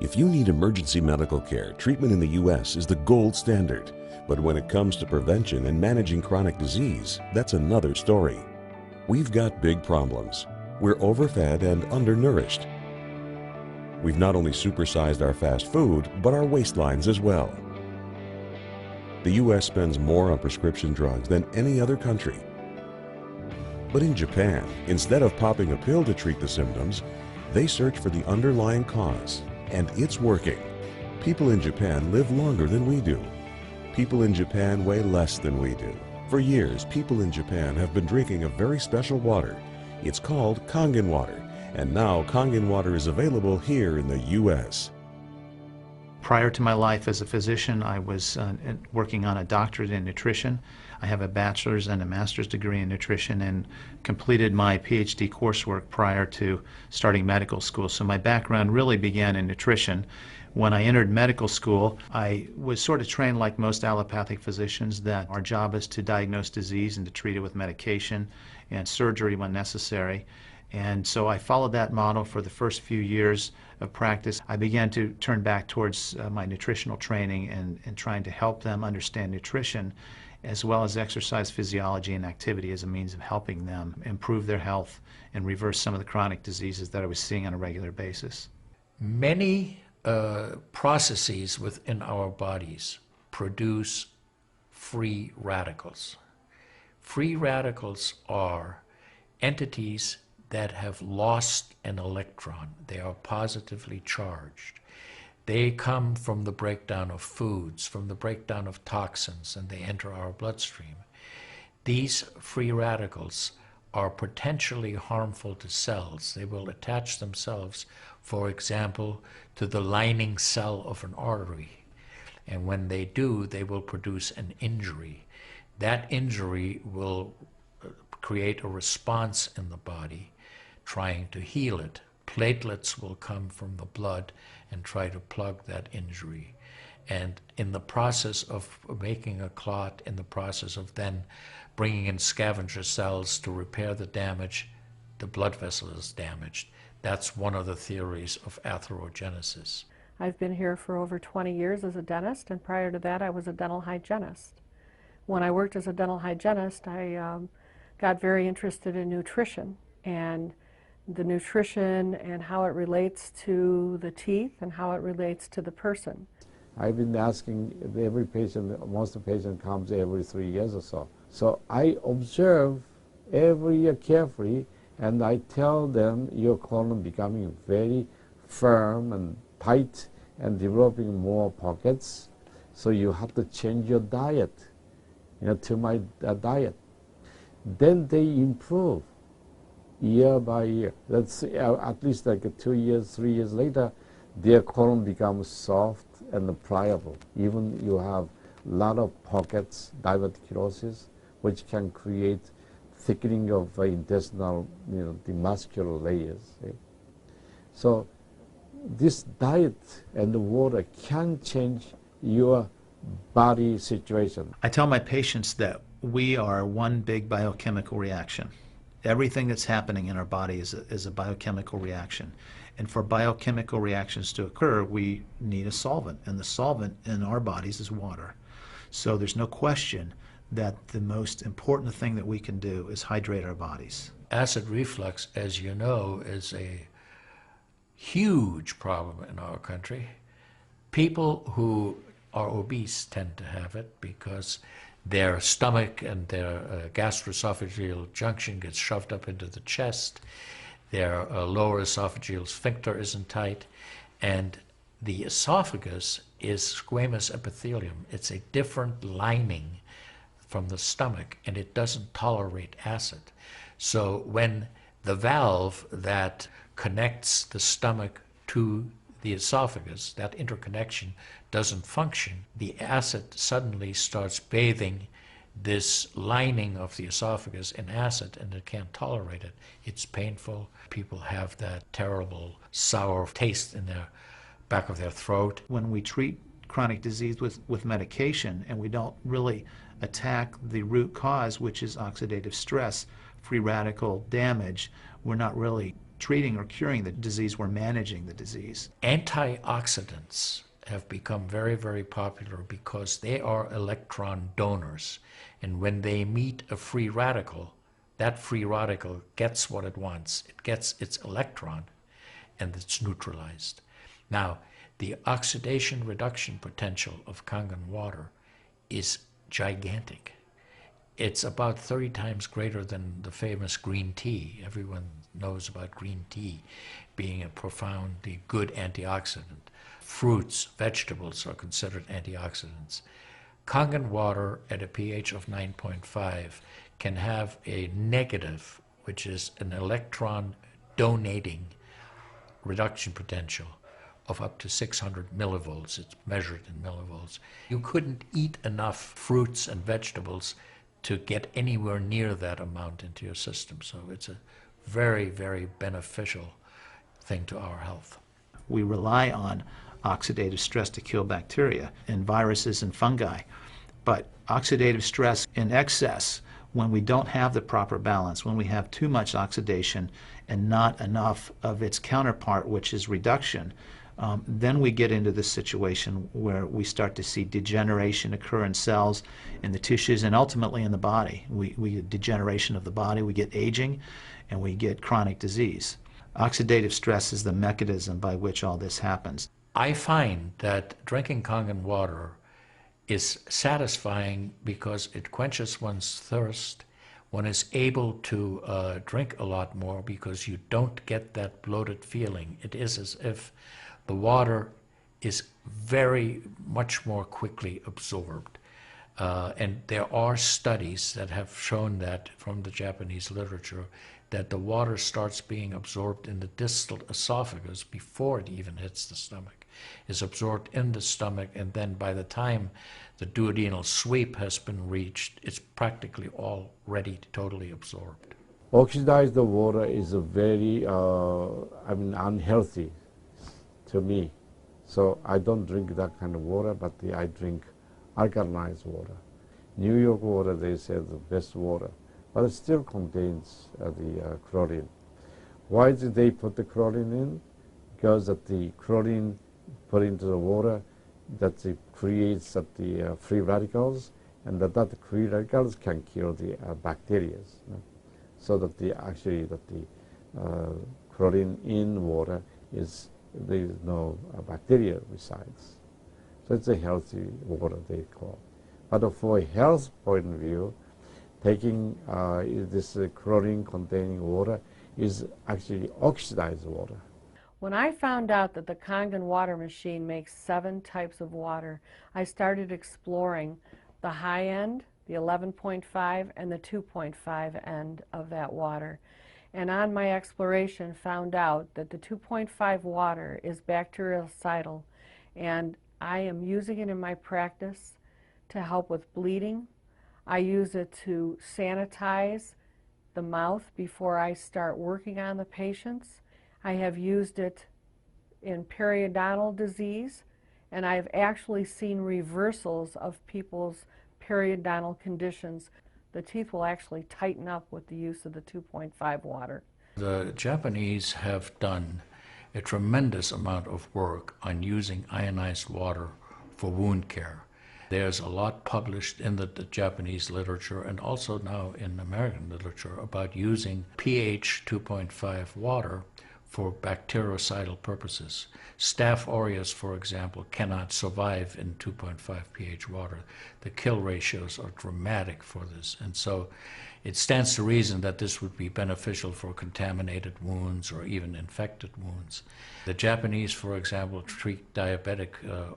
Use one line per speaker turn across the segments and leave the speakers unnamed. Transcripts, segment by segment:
If you need emergency medical care, treatment in the U.S. is the gold standard. But when it comes to prevention and managing chronic disease, that's another story. We've got big problems. We're overfed and undernourished. We've not only supersized our fast food, but our waistlines as well. The U.S. spends more on prescription drugs than any other country. But in Japan, instead of popping a pill to treat the symptoms, they search for the underlying cause. And it's working. People in Japan live longer than we do. People in Japan weigh less than we do. For years, people in Japan have been drinking a very special water. It's called Kangan Water, and now Kangan Water is available here in the U.S.
Prior to my life as a physician, I was working on a doctorate in nutrition. I have a bachelor's and a master's degree in nutrition and completed my PhD coursework prior to starting medical school. So my background really began in nutrition. When I entered medical school, I was sort of trained like most allopathic physicians that our job is to diagnose disease and to treat it with medication and surgery when necessary. And so I followed that model for the first few years of practice. I began to turn back towards my nutritional training and trying to help them understand nutrition as well as exercise physiology and activity as a means of helping them improve their health and reverse some of the chronic diseases that I was seeing on a regular basis.
Many processes within our bodies produce free radicals. Free radicals are entities that have lost an electron. They are positively charged. They come from the breakdown of foods, from the breakdown of toxins, and they enter our bloodstream. These free radicals are potentially harmful to cells. They will attach themselves, for example, to the lining cell of an artery. And when they do, they will produce an injury. That injury will create a response in the body trying to heal it. Platelets will come from the blood and try to plug that injury. And in the process of making a clot, in the process of then bringing in scavenger cells to repair the damage, the blood vessel is damaged. That's one of the theories of atherogenesis.
I've been here for over 20 years as a dentist, and prior to that I was a dental hygienist. When I worked as a dental hygienist, I got very interested in nutrition and the nutrition and how it relates to the teeth and how it relates to the person.
I've been asking every patient, most of the patient comes every 3 years or so. So I observe every year carefully, and I tell them your colon becoming very firm and tight and developing more pockets, so you have to change your diet, to my diet. Then they improve year by year. Let's say at least like 2 years, 3 years later, their colon becomes soft and pliable. Even you have a lot of pockets, diverticulosis, which can create thickening of intestinal, the muscular layers. So this diet and the water can change your body situation.
I tell my patients that we are one big biochemical reaction. Everything that's happening in our body is a biochemical reaction. And for biochemical reactions to occur, we need a solvent. And the solvent in our bodies is water. So there's no question that the most important thing that we can do is hydrate our bodies.
Acid reflux, as you know, is a huge problem in our country. People who are obese tend to have it because their stomach and their gastroesophageal junction gets shoved up into the chest. Their lower esophageal sphincter isn't tight, and the esophagus is squamous epithelium. It's a different lining from the stomach, and it doesn't tolerate acid. So when the valve that connects the stomach to the esophagus, that interconnection doesn't function, the acid suddenly starts bathing this lining of the esophagus in acid, and it can't tolerate it. It's painful. People have that terrible sour taste in the back of their throat.
When we treat chronic disease with medication and we don't really attack the root cause, which is oxidative stress, free radical damage, we're not really treating or curing the disease, we're managing the disease.
Antioxidants have become very, very popular because they are electron donors. And when they meet a free radical, that free radical gets what it wants. It gets its electron, and it's neutralized. Now, the oxidation reduction potential of Kangen water is gigantic. It's about 30 times greater than the famous green tea. Everyone knows about green tea being a profoundly good antioxidant. Fruits, vegetables are considered antioxidants. Kangen water at a pH of 9.5 can have a negative, which is an electron donating reduction potential of up to 600 millivolts. It's measured in millivolts. You couldn't eat enough fruits and vegetables to get anywhere near that amount into your system. So it's a very, very beneficial thing to our health.
We rely on oxidative stress to kill bacteria and viruses and fungi. But oxidative stress in excess, when we don't have the proper balance, when we have too much oxidation and not enough of its counterpart, which is reduction, then we get into this situation where we start to see degeneration occur in cells, in the tissues, and ultimately in the body. We get degeneration of the body, we get aging, and we get chronic disease. Oxidative stress is the mechanism by which all this happens.
I find that drinking Kangen water is satisfying because it quenches one's thirst. One is able to drink a lot more because you don't get that bloated feeling. It is as if the water is very much more quickly absorbed. And there are studies that have shown that from the Japanese literature that the water starts being absorbed in the distal esophagus before it even hits the stomach, is absorbed in the stomach, and then by the time the duodenal sweep has been reached, it's practically already totally absorbed.
Oxidized water is a very, unhealthy to me. So I don't drink that kind of water, but I drink alkalized water. New York water, they say, the best water, but it still contains the chlorine. Why did they put the chlorine in? Because that the chlorine put into the water, that it creates the free radicals, and that free radicals can kill the bacteria. So that the chlorine in water is, there is no bacteria resides. So it's a healthy water, they call. But for a health point of view, taking this chlorine-containing water is actually oxidized water.
When I found out that the Kangen water machine makes 7 types of water, I started exploring the high end, the 11.5, and the 2.5 end of that water. And on my exploration, found out that the 2.5 water is bactericidal, and I am using it in my practice to help with bleeding. I use it to sanitize the mouth before I start working on the patients. I have used it in periodontal disease, and I've actually seen reversals of people's periodontal conditions. The teeth will actually tighten up with the use of the 2.5 water.
The Japanese have done a tremendous amount of work on using ionized water for wound care. There's a lot published in the Japanese literature and also now in American literature about using pH 2.5 water for bactericidal purposes. Staph aureus, for example, cannot survive in 2.5 pH water. The kill ratios are dramatic for this, and so it stands to reason that this would be beneficial for contaminated wounds or even infected wounds. The Japanese, for example, treat diabetic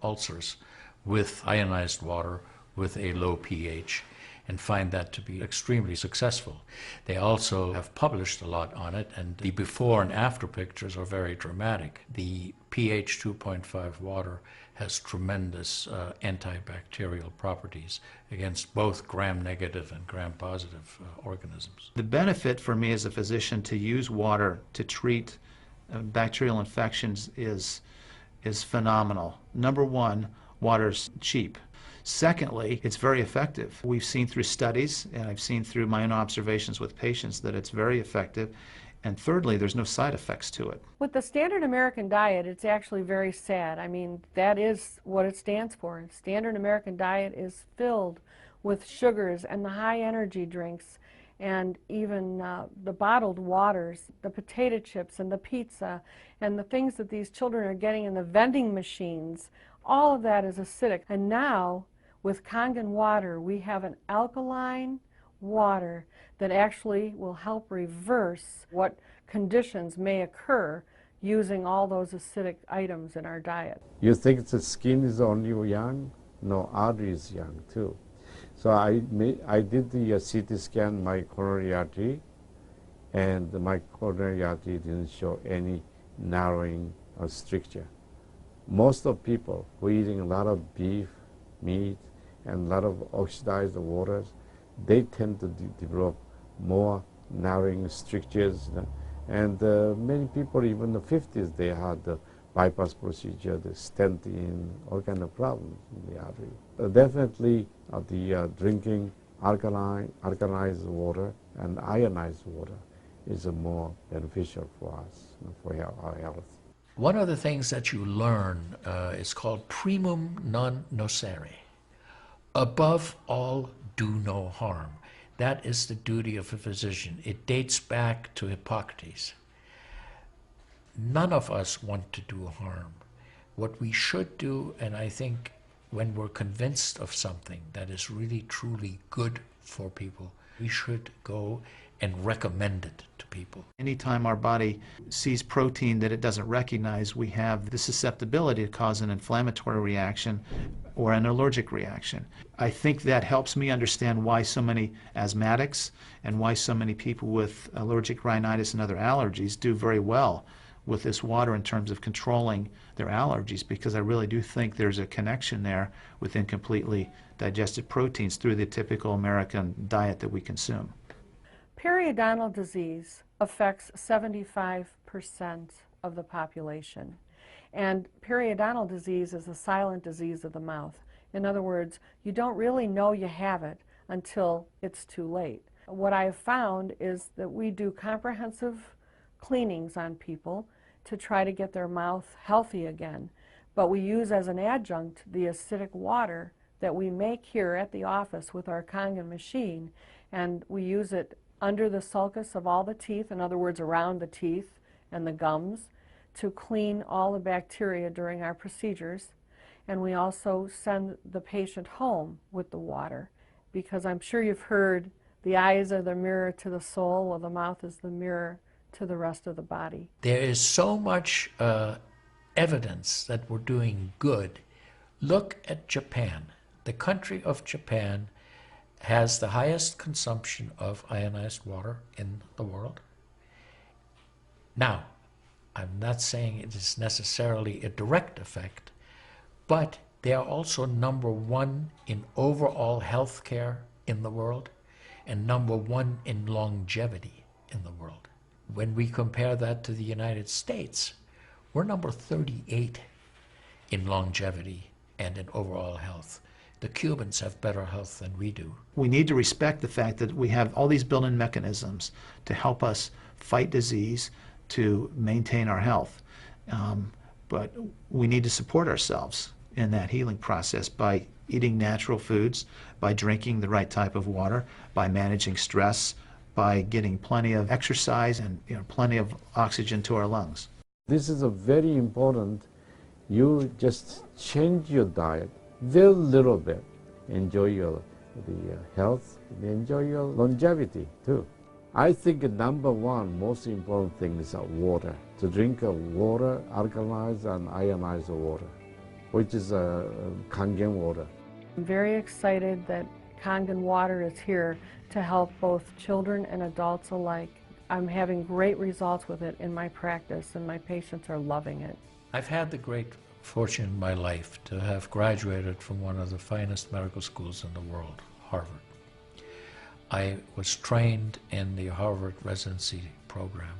ulcers with ionized water with a low pH and find that to be extremely successful. They also have published a lot on it, and the before and after pictures are very dramatic. The pH 2.5 water has tremendous antibacterial properties against both gram-negative and gram-positive organisms.
The benefit for me as a physician to use water to treat bacterial infections is phenomenal. Number one, water's cheap. Secondly, it's very effective. We've seen through studies, and I've seen through my own observations with patients, that it's very effective. And thirdly, there's no side effects to it.
With the standard American diet, it's actually very sad. I mean, that is what it stands for. Standard American diet is filled with sugars and the high energy drinks and even the bottled waters, the potato chips and the pizza and the things that these children are getting in the vending machines. All of that is acidic. And now, with Kangan water, we have an alkaline water that actually will help reverse what conditions may occur using all those acidic items in our diet.
You think the skin is only young? No, artery is young too. So I did the CT scan, my coronary artery, and my coronary artery didn't show any narrowing or stricture. Most of people who are eating a lot of beef, meat, and a lot of oxidized waters, they tend to develop more narrowing strictures. And many people, even in the 50s, they had the bypass procedure, the stent in, all kind of problems in the artery. Definitely the drinking alkalized water and ionized water is more beneficial for us, for our health.
One of the things that you learn is called primum non nocere. Above all, do no harm. That is the duty of a physician. It dates back to Hippocrates. None of us want to do harm. What we should do, and I think when we're convinced of something that is really truly good for people, we should go and recommend it to people.
Anytime our body sees protein that it doesn't recognize, we have the susceptibility to cause an inflammatory reaction or an allergic reaction. I think that helps me understand why so many asthmatics and why so many people with allergic rhinitis and other allergies do very well with this water in terms of controlling their allergies, because I really do think there's a connection there with incompletely digested proteins through the typical American diet that we consume.
Periodontal disease affects 75% of the population. And periodontal disease is a silent disease of the mouth. In other words, you don't really know you have it until it's too late. What I have found is that we do comprehensive cleanings on people to try to get their mouth healthy again. But we use as an adjunct the acidic water that we make here at the office with our Kangan machine, and we use it under the sulcus of all the teeth, in other words, around the teeth and the gums, to clean all the bacteria during our procedures. And we also send the patient home with the water, because I'm sure you've heard the eyes are the mirror to the soul, while the mouth is the mirror to the rest of the body.
There is so much evidence that we're doing good. Look at Japan. The country of Japan has the highest consumption of ionized water in the world. Now, I'm not saying it is necessarily a direct effect, but they are also #1 in overall health care in the world and #1 in longevity in the world. When we compare that to the United States, we're number 38 in longevity and in overall health. The Cubans have better health than we do.
We need to respect the fact that we have all these built-in mechanisms to help us fight disease, to maintain our health. But we need to support ourselves in that healing process by eating natural foods, by drinking the right type of water, by managing stress, by getting plenty of exercise and plenty of oxygen to our lungs.
This is a very important. You just change your diet very little bit. Enjoy the health, enjoy your longevity too. I think #1 most important thing is water. To drink water, alkalized and ionized water, which is Kangen water.
I'm very excited that Kangan water is here to help both children and adults alike. I'm having great results with it in my practice, and my patients are loving it.
I've had the great fortune in my life to have graduated from one of the finest medical schools in the world, Harvard. I was trained in the Harvard residency program.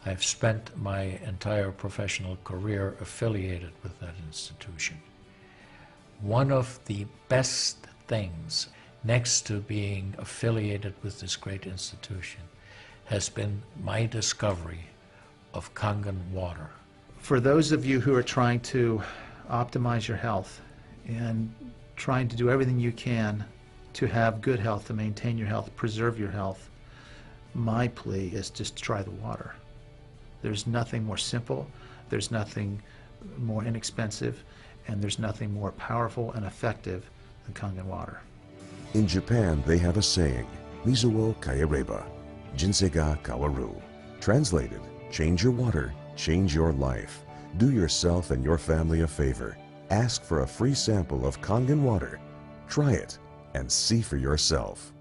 I've spent my entire professional career affiliated with that institution. One of the best things, next to being affiliated with this great institution, has been my discovery of Kangan water.
For those of you who are trying to optimize your health and trying to do everything you can to have good health, to maintain your health, preserve your health, my plea is just try the water. There's nothing more simple, there's nothing more inexpensive, and there's nothing more powerful and effective than Kangan water.
In Japan, they have a saying, Mizuo kaereba, jinsei ga kawaru. Translated, change your water, change your life. Do yourself and your family a favor. Ask for a free sample of Kangan water. Try it and see for yourself.